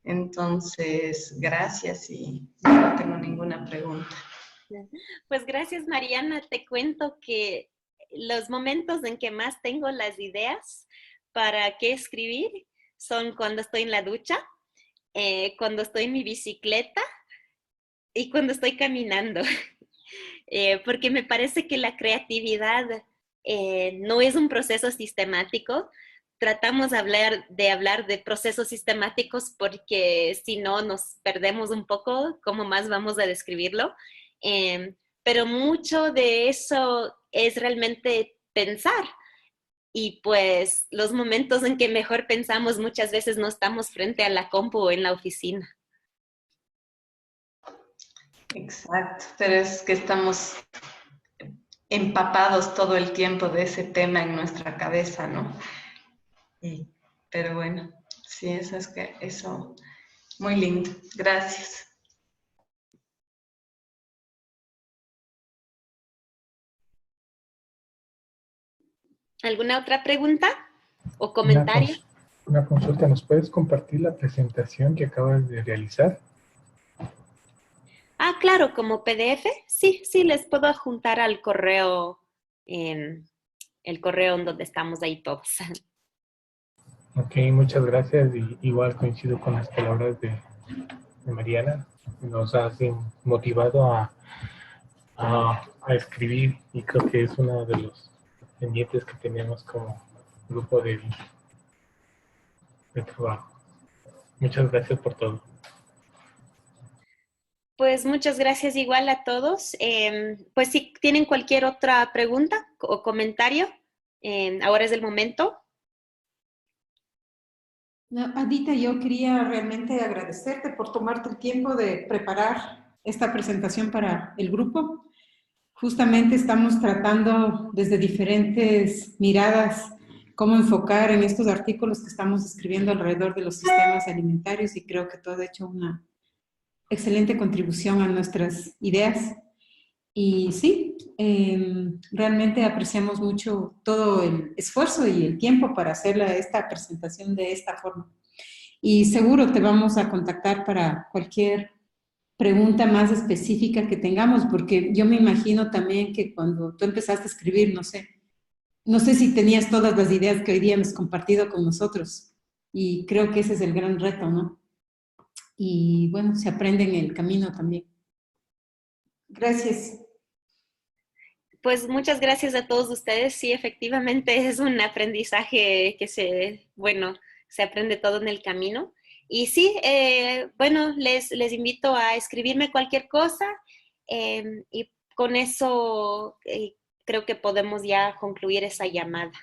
Entonces, gracias y no tengo ninguna pregunta. Pues gracias, Mariana. Te cuento que los momentos en que más tengo las ideas para qué escribir son cuando estoy en la ducha, cuando estoy en mi bicicleta y cuando estoy caminando. Porque me parece que la creatividad no es un proceso sistemático. Tratamos de hablar de procesos sistemáticos porque si no nos perdemos un poco cómo más vamos a describirlo. Pero mucho de eso es realmente pensar. Y pues los momentos en que mejor pensamos muchas veces no estamos frente a la compu o en la oficina. Exacto, pero es que estamos empapados todo el tiempo de ese tema en nuestra cabeza, ¿no? Pero bueno, sí, eso, muy lindo. Gracias. ¿Alguna otra pregunta o comentario? Una consulta, ¿nos puedes compartir la presentación que acabas de realizar? Ah, claro, como PDF. Sí, les puedo adjuntar al correo, el correo en donde estamos ahí todos. Ok, muchas gracias. Y igual coincido con las palabras de Mariana. Nos has motivado a escribir y creo que es uno de los pendientes que tenemos como grupo de trabajo. Muchas gracias por todo. Pues muchas gracias igual a todos. Pues si tienen cualquier otra pregunta o comentario, ahora es el momento. No, Adita, yo quería realmente agradecerte por tomarte el tiempo de preparar esta presentación para el grupo. Justamente estamos tratando desde diferentes miradas cómo enfocar en estos artículos que estamos escribiendo alrededor de los sistemas alimentarios y creo que tú has hecho una excelente contribución a nuestras ideas. Y sí, realmente apreciamos mucho todo el esfuerzo y el tiempo para hacer esta presentación de esta forma. Y seguro te vamos a contactar para cualquier pregunta más específica que tengamos, porque yo me imagino también que cuando tú empezaste a escribir, no sé si tenías todas las ideas que hoy día has compartido con nosotros. Y creo que ese es el gran reto, ¿no? Y bueno, se aprende en el camino también. Gracias. Pues muchas gracias a todos ustedes. Sí, efectivamente es un aprendizaje que se aprende todo en el camino. Y sí, bueno, les invito a escribirme cualquier cosa y con eso creo que podemos ya concluir esa llamada.